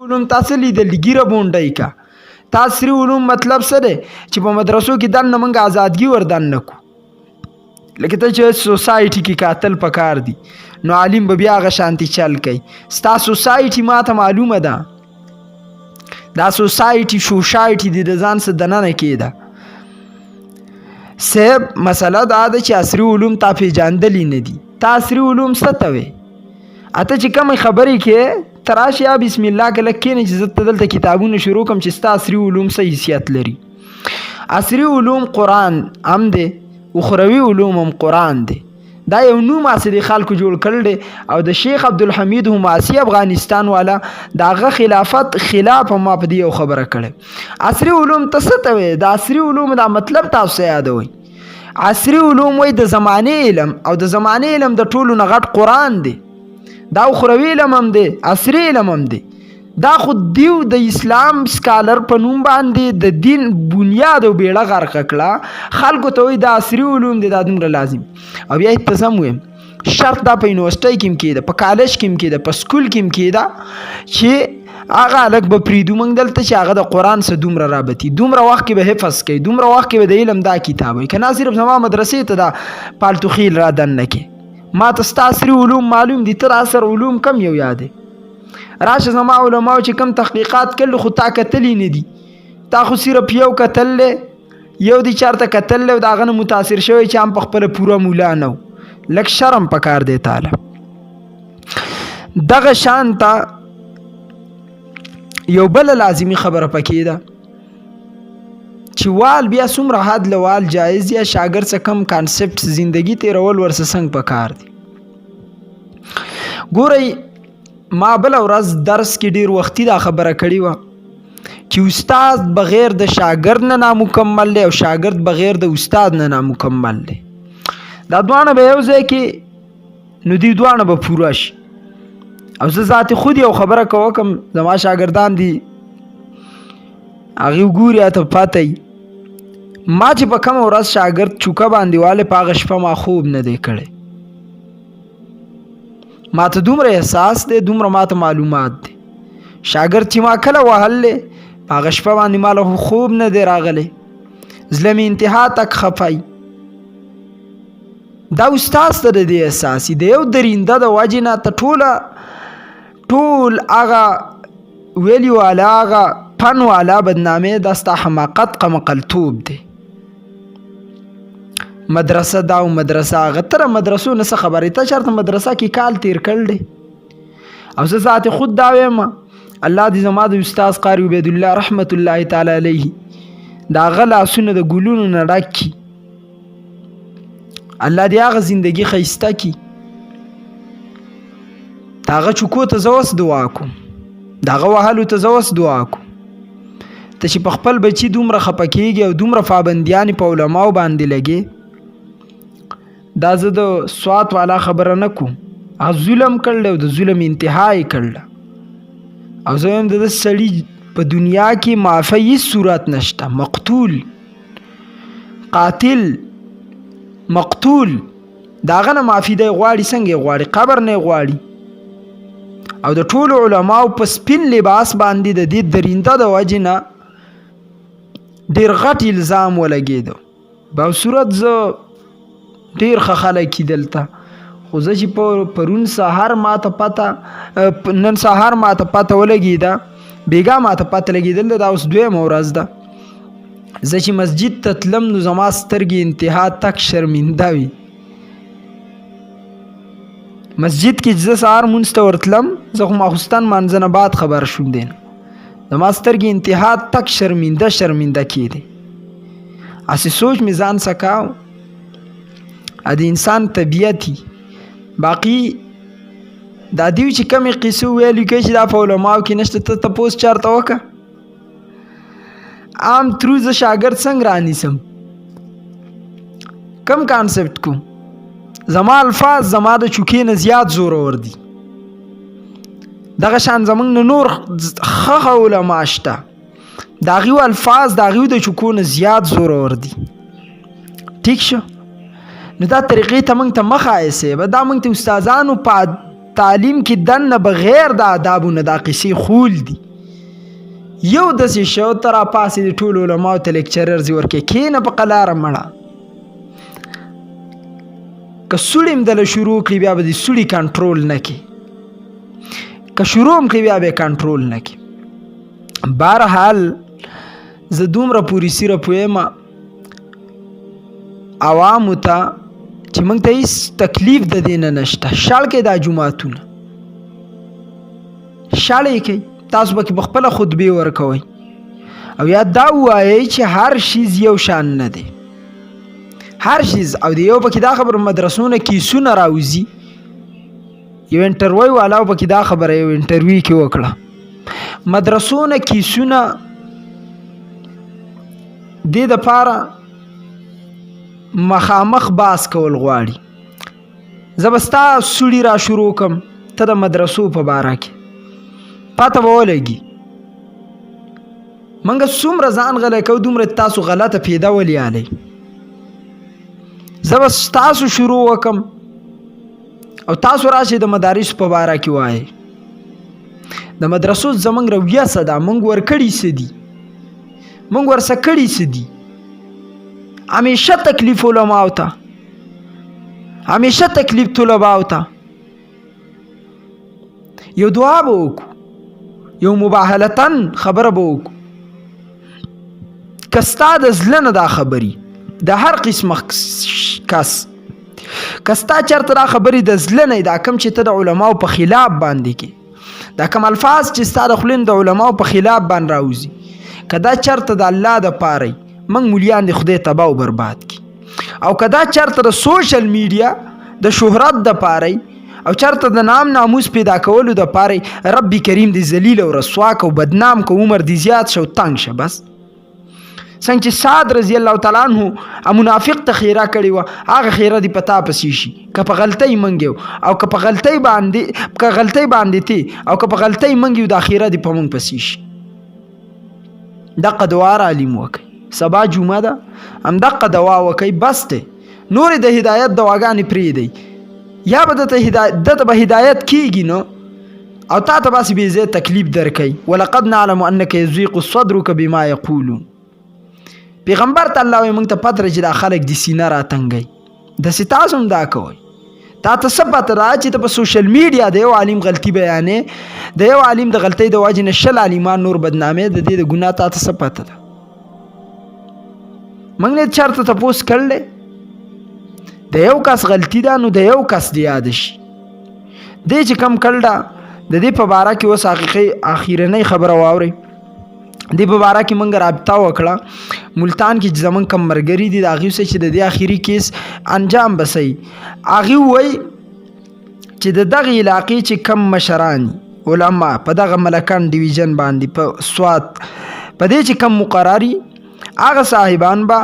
علوم تاسو لیدل ګیره بونډۍ کا عصري علوم مطلب څه دی چې په مدرسو کې دننه موږ ازادګي ور دننه کو لکه ته چې سوسایټي کې کاتل پکار دي نو عالم به بیا هغه شانتي چل کوي ستا سوسایټي ما ته معلومه ده دا سوسایټي د ځان څه دننه کېده صاحب مسله دا ده چې عصري علوم تا پیژندلی نه دي تا عصري علوم څه ته وې اته چې کومې خبرې کې تراش یا بسم الله کله کېنې چې زه ته دلته کتابونه شروع کړم چې ستا عصري علوم څه حیثیت لري عصري علوم قرآن هم دی اخروي علوم هم قرآن دی دا یو نوم د خلکو جوړ کړل دی او د شیخ عبدالحمید حماسي افغانستان والا د هغه خلافت خلاف هم ما په دې یو خبره کړې عصري علوم ته څه ته وایي د عصري علوم دا مطلب تاسو یادوئ عصري علوم وایي د زمانې علم او د زمانې علم د ټولو نه غټ قرآن دی دا اخروي علم هم دی عصري علم هم دی دا خو دیو د اسلام سکالر په نوم باندې د دین بنیاد او بیړه غرقه کړه خلکو ته وایي دا عصري علوم دی دا دومره لازم او بیا ته زه هم وایم شرط دا په یونیورسټۍ کې هم کېده په کالج کې هم کېده په سکول کې هم کېده چې هغه هلک به پرېږدو موږ دلته چې هغه د قرآن څه دومره رابطي دومره وخت کې به حفظ کوي دومره وخت کې به د علم دا کتاب وي که نه صرف زما مدرسې ته دا پالتو خیل را دننه کې ما ته ستا عصري علوم معلوم دي ته عصر علوم کم یو یادې راشه زما علماو چې کم تحقیقات کړل خو تا کتلی نه دي تا خو صرف یو کتل یو دی چارته کتل او د هغه نه متاثر شوی چې هم په خپله پوره مولا نه و لږ شرم پکار دی تعالی دغه شان ته یو بله لازمي خبره پکې ده چې وال بیا څومره حد له وال جایز یا شاګرد څه کم کانسپټ زندگی تیرول ورڅه څنګه پکار دي ګورئ ما بله ورځ درس کې ډېر وختي دا خبره کړې وه چې استاد بغیر د شاګرد نه نامکمل دی او شاګرد بغیر د استاد نه نامکمل دی دا دواړه به یو ځای کې نو دي دواړه به پوره شي او زه ذاتې خود یو خبره کوم زما شاګردان دي هغې وګوري ته پته وي ما چې په کومه ورځ شاګرد چوکه باندې والی په هغه شپه ما خوب نه دی کړی ما ته دومره احساس دی دومره ما ته معلومات دی شاګرد چې ما کله وهلی په هغه شپه باندې ما له خوب نه دی راغلی زړه مې انتها تک خفای دا استاد ته د دې احساس د یو درینده د وجې نه ته ټول هغه ویلي والا هغه فن والا بدنامې دا ستا حماقت قمقلتوب دی مدرسه دا او مدرسه هغه تره مدرسو نه څه خبرې ته چېرته مدرسه کې کال تیر کړل دی او زه ذاتې خود دا وایم الله دې زما د استاذ قاري عبید الله رحمت الله تعالی علیه د هغه لاسونه د ګلونو نه ډک کړي الله دې هغه زندګي ښایسته کړي د هغه چوکو ته زه اوس دعا کوم د هغه وهلو ته زه اوس دعا کوم ته چې په خپل بچي دومره خفه کېږي او دومره پابندیانې په علماو باندې لګې دا زه د سوات والا خبره نه کوم هغه ظلم کړل او د ظلم انتها یې کړله او زه وایم د ده سړي په دنیا کې معافی هېڅ صورت نشته مقتول قاتل مقتول د هغه نه معافي دی غواړي څنګه یې غواړي قبر نه یې غواړي او د ټولو علماو په سپین لباس باندې د دې درینده د وجې نه ډېر غټ الزام ولګېده په صورت زه ډېر ښه خلک دي دلته خو زه چې پرون سهار ماته پته نن سهار ماته پته ولګېده بېګا ماته پته لګېدل دا اوس دویمه ورځ ده زه چې مسجد ته تلم نو زما سترګې انتها تک شرمنده وي مسجد کې زه سهار مونځ ته ورتلم زه خو ماخوستن مانځه نه بعد خبر شوم دی نه زما سترګې انتها تک شرمنده کېدې هسې سوچ مې ځان څه کاو د انسان طبیعت باقي دا دیو چې کمې قصې ویلي کوي چې دا په علماو کې نشته ته تپوس چېرته وکړه عام ترو زه شاګرد څنګه رانیسم کم کانسپټ کوم زما الفاظ زما د چوکې نه زیات زورور دي دغه شان زمونږ نه نور ښه علما شته د هغوی الفاظ د هغوی د چوکو نه زیات زورور دي ټیک شو نو دا طریقې ته موږ ته مخه ایسې به دا موږ ته استادانو په تعلیم کې دننه بغیر د آدابو نه دا قصې خول دي یو داسې شو ته راپاسې د ټولو علماو ته لیکچررز ورکې کېنه په قلاره مړه که سوړي هم دله شروع کړي بیا به د سوړي کنټرول نه کړي که شروع هم کړي بیا به یې کنټرول نه کړي بهرحال زه دومره پورې سیره پوهیم عوامو ته چې موږ ته هېڅ تکلیف د دې نه نشته شړ کې دا جوماتونه شړ یې کوي تاسو به په خپله خطبې ورکوئ او یا دا ووایئ چې هر شیز یو شان نه دی هر شیز او د یو پکې دا خبره مدرسو نه کیسونه راوځي یو انټرویو والاو پکې دا خبره یو انټرویو کې وکړه مدرسو نه کیسونه دې دپاره مخامخ باس کول غواړي زه به ستا سوړي را شروع کړم ته د مدرسو په باره کې پته به ولګي موږ څومره ځان غلی کوو دومره تاسو غلطه پیدا ولیالی زه به ستاسو شروع وکم او تاسو راشئ د مدارسو په باره کې وایئ د مدرسو زموږ رویه څه ده موږ ورکړي څه دي موږ ورڅه کړي څه دي همیشه تکلیف علماو ته همیشه تکلیف طلباو ته یو دعا به وکړو یو مباهلتن خبره به وکړو که ستا د زړه نه دا خبرې د هر قسمه کس که ستا چېرته دا خبرې د زړه نه دا کوم چې ته د علماو په خلاف باندې کې دا کوم الفاظ چې ستا د خولې نه د علماو په خلاف باندې راوځي که دا چېرته د الله دپاره موږ مولیان د خدای تباه او برباد کړي او که دا چېرته د سوشل میډیا د شهرت دپاره او چېرته د نام ناموس پیدا کولو دپاره رب کریم دې ذلیل او رسوا که او بدنام که عمر دې زیات شه او تنګ شه بس څنګه چې سعد رضی الله تعالی عنہ منافق ته خیره کړې وه هغه خیره دې په تا پسې شي که په غلطۍ منګې او که په غلطۍ باندې تی او که په غلطۍ منګې دا خیره دې په موږ پسې شي دقه دعا رالیم وکئ سبا جمعه ده همدقه دعا وکئ بس دی نورې د هدایت دواګانې پرېږدئ یا به دته به هدایت کېږي نو او تا ته باسې بې ځای تکلیف درکوي ولقد نعلم انک یضیق صدرک بما یقولون پیغمبر ته الله وایي موږ ته پته چې دا خلک د سینه راتنګوي داسې تاسو هم دا کوئ تا ته څه پته ده چې ته په سوشل میډیا د یو عالم غلطي بیانې د یو عالم د غلطۍ د وجې نه 100 عالمان نور بدنامې د دې د ګناه تا ته څه پته ده موږ نه چېرته تپوس کړلی د یو کس غلطي ده نو د یو کس د یاد شي دې چې کم کړل ده د دې په باره کې اوس اخیرنۍ خبره واورئ دې په باره کې موږ رابطه وکړه ملتان کې زموږ کم ملګري دي د هغوی سره چې د دې اخري کیس انجام به صحیح هغوی وایي چې د دغې علاقې چې کم مشران علما په دغه ملکان ډیویژن باندې په سوات په دې چې کم مقرري هغه صاحبان به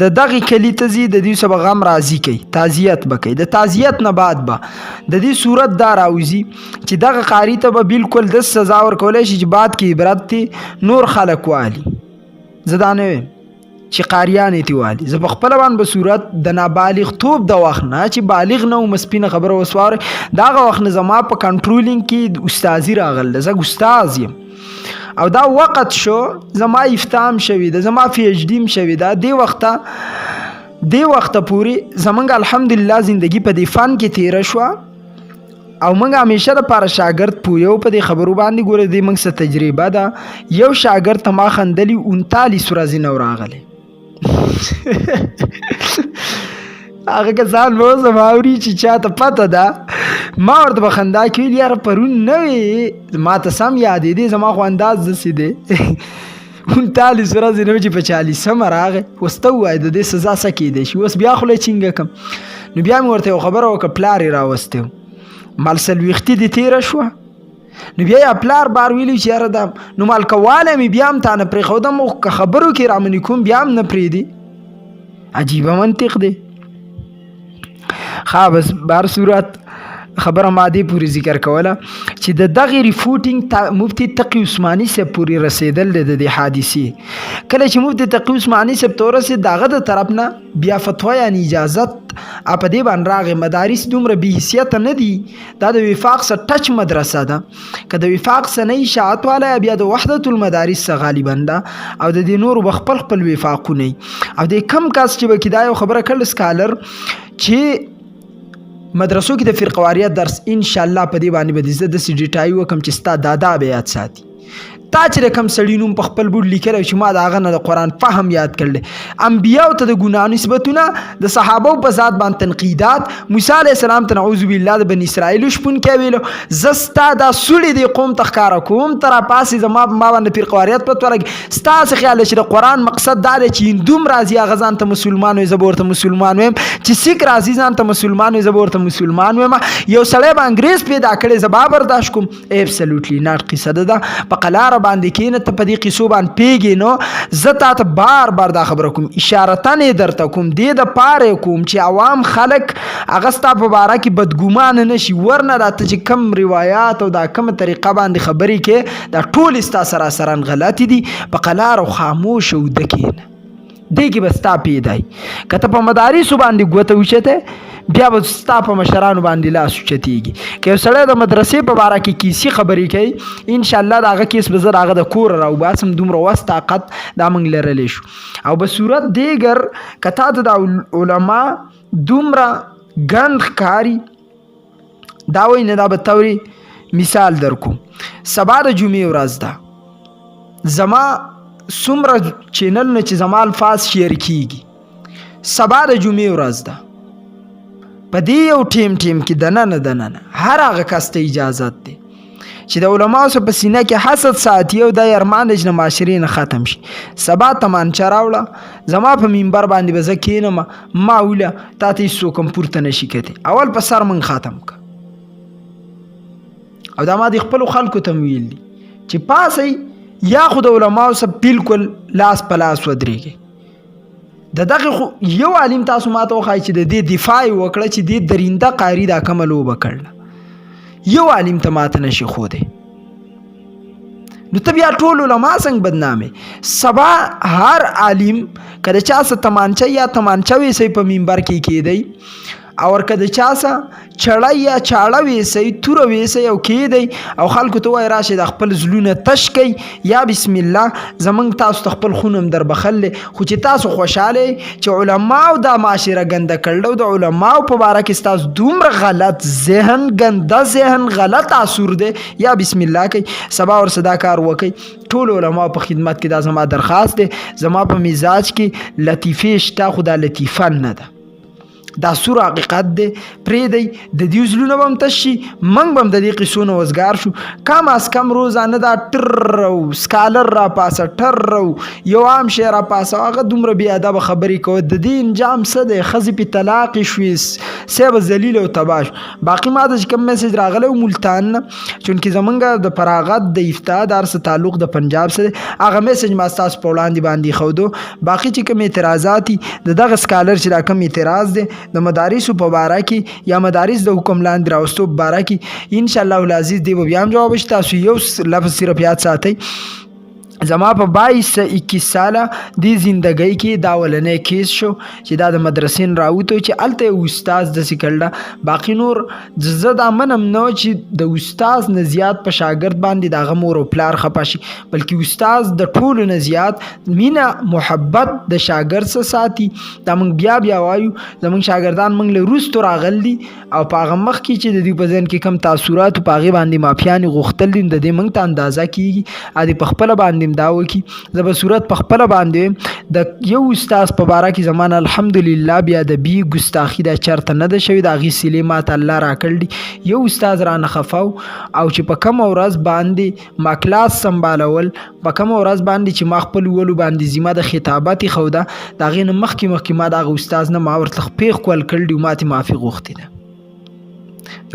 د دغې کلي ته ځي د دوی سره به غم راضي کوي تعزیت به کوي د تعزیت نه بعد به د دې صورت دا راوځي چې دغه قاري ته به بالکل د سزا ورکولی شي چې بعد کې عبرت دی نور خلک والي زه دا نه ویم چې قاریان یې والي زه په خپله باندې به صورت د نابالغ توب د وخت نه چې بالغ نه وم سپینه خبره وسواره د هغه وخت نه زما په کنټرولینګ کې استازي راغله زه استاز یم او دا وخت شو زما افتام شوی ده زما پی ایچ ډی م شوی ده دې وخته پورې زمونږ الحمدلله زندگی په دې فن کې تیره شوه او موږ همیشه دپاره شاګرد پویو په دې خبرو باندې ګوره دې موږ څه تجربه ده یو شاګرد ته ما خندلي 39 ورځې نه راغلی هغه کسان به اوس هم اوري چې چاته پته ده ما ورته به خندا کې ویل یاره پرون نه وې ما ته سم یادېدې زما خو انداز داسې دی 39 ورځې نه و چې په 40 راغی اوس ته ووایه د دې سزا څه کیدی شي اوس بیا خوله چینګه کړم نو بیا مې ورته یو خبره وکړه پلار یې راوستی و مال څلوېښتي دې تېره شوه نو بیا یې پلار بار ویلي چې یاره دا نو مالکوالی مې بیا هم تا نه پرېښودم خو که خبرو کې رامنې کوم بیا هم نه پرېږدي عجیبه منطق دی ښه بس بهر صورت خبره ما دې پوری ذکر کوله چې د دغه ریپورټینګ مفتی تقی عثماني صاحب پوری رسیدل د دې حادثې کله چې مفتی تقی عثماني صاحب ته ورسېد د هغه د طرف نه بیا فتوا یعنی اجازت په دې باندې راغی مدارس دومره بې حیثیته نه دي دا د وفاق سره ټچ مدرسه ده که د وفاق سره نه اشاعت والا بیا د وحدت المدارس څخه غالبا ده او د دې نورو به خپل وفاقونه او د کم کس چې به کې دا یو خبره کړل سکالر چې مدرسو کې د فرقواریت درس ان شاء الله په دې باندې به د داسې ډیټای وکم چې ستا دادا به یاد ساتي تا چې د کم سړي نوم په خپل بورډ لیکلی چې ما د هغه نه د قرآن فهم یاد کړلی انبیاو ته د ګناه نسبتونه د صحابو په ذات باندې تنقیدات موسی علیه السلام ته نعوذ بالله د بني اسرائیلو شپونکی ویلو زه ستا دا سوړې دې قوم ته ښکاره کوم ته راپاسې زما ما باندې فرقواریت پته ولګي ستا څه خیال دی چې د قرآن مقصد دا دی چې هندوم راځي هغه ځان ته مسلمان وي زه به ورته مسلمان ویم چې سیک راځي ځان ته مسلمان وي زه به ورته مسلمان ویم یو سړی به انګریز پیدا کړی زه به برداشت کوم ایبسلوټلی ناټ قصه ده په قلاره باندې کینه ته په دې قصو باندې پیږې نو زه تا ته بار دا خبره کوم اشارتن یې درته کوم دې د پاره کوم چې عوام خلک هغه ستا په باره کې بدګومانه نه شي ورنه راته چې کم روایات او دا کم طریقه باندې خبرې کې دا ټول ستا سراسراً غلطې دي په قلار او خاموش او د کینه دې کې به ستا پیدای که ته په مدارسو باندې ګوته وچته بیا به ستا په مشرانو باندې لاس اوچتېږي که یو سړی د مدرسې په باره کې کیسې خبرې کوي انشاءالله د هغه کیس به زه د هغه د کوره راوباسم دومره وس طاقت دا موږ لرلی شو او به صورت دیګر که تا ته د علما دومره ګڼ ښکاري دا وایي نه دا به توري مثال در کوم سبا د جمعې ورځ ده زما څومره چینلونه چې زما الفاظ شیر کیږي سبا د جمعې ورځ ده په دې یو ټیم کې دننه هر هغه کس ته اجازت دی چې د علماو سره په سینه کې حسد ساتي او دا ارمان دی چې د معاشرې نه ختم شي سبا تمانچه راوړه زما په منبر باندې به زه کښېنم ما ویله تا ته هېڅوک هم پورته نه شي کتی اول په سر من ختم که او دا ما د خپلو خلکو ته ویل دي چې پاسئ یا خو د علماو سره بالکل لاس په لاس ودرېږئ د دغه یو عالم تاسو ماته وښایي چې د دې دفاع یې وکړه چې دې درینده قاري دا کومه لوبه کړله یو عالم ته ماته نشي ښودی نو ته بیا ټول علما څنګه بدنامې سبا هر عالم که د چا څه تمانچه یا تمانچه ویسی په منبر کې کېدی او که د چا څه چړی یا چاړه ویسی توره ویسی او کېدی او خلکو ته وایي راشئ د خپل زړونه تش کوئ یا بسم الله زموږ تاسو ته خپل خون هم در بخلی خو چې تاسو خوشحاله چې علماو دا معاشره ګنده کړله او د علماو په باره کې ستاسو دومره غلط ذهن ګنده ذهن غلط تاثر دی یا بسم الله کوئ سبا ورسه دا کار وکړئ ټول علماو په خدمت کې دا زما درخواست دی زما په مزاج کې لطیفې شته خو دا لطیفه نه ده دا سور حقیقت دی پرېږدئ د دې زړونه به هم تش شي موږ به هم د دې قصو نه وزګار شو کم از کم روزانه دا ټر او سکالر راپاسه ټر او یو عام شی راپاسه هغه دومره بې ادبه خبرې کوه د دې انجام څه دی ښځې پې طلاقې شوې سې به ذلیل او تباه شو باقي ما ته چې کوم میسج راغلی و ملتان نه چونکې زمونږ د فراغت د افتاء د هر څه تعلق د پنجاب سره دی هغه میسج ما ستاسو په وړاندې باندې ایښودو باقي چې کوم اعتراضات دي د دغه سکالر چې دا کوم اعتراض دی د مدارسو په باره کې یا مدارس د حکم لاندې راوستو په باره کې انشاءالله العزیز دی به بیا هم جواب شي تاسو یو لفظ صرف یاد ساتئ زما په 22-21 ساله د زندګۍ کې دا ولنې کیس شو چې دا د مدرسې راوته چې الته استاد د سکلډه باقی نور زه دا منم نو چې د استاد نه زیات په شاګرد باندې دا غمور او پلار خپه شي بلکې استاد د ټولو نه زیات مینا محبت د شاګرد سره ساتي دا موږ بیا وایو زموږ شاګردان موږ له روستو راغل دي او په هغه مخ کې چې د دې په ذهن کې کم تاثیرات په هغې باندې مافیانې غوښتل دي د دې موږ ته اندازه کېږي ادي په خپله باندې دا وکي زه به صورت په خپله باندې د یو استاذ په باره کې زمانه الحمدلله بیا د بی ګستاخي دا چرته نه ده شوې د هغې صلې ماته الله راکړ دي یو استاذ رانه خفه او چې په کومه ورځ باندې ما کلاس سمبالول په کومه ورځ باندې چې ما خپل ولو باندې ذمه د خطابت ایښوده د هغې نه مخکې ما د هغه استاذ نه ما ورته خپې ښکول کړل دي ما ترې معافي غوښتې ده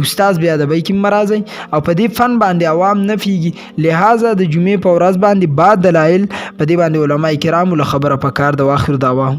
استاد بیا د بیکی مرازی او په دې فن باندې عوام نه پیږي لہذا د جمعې په ورځ باندې بعد دلایل په دې باندې علماء کرام له خبره پکار د واخر دعوا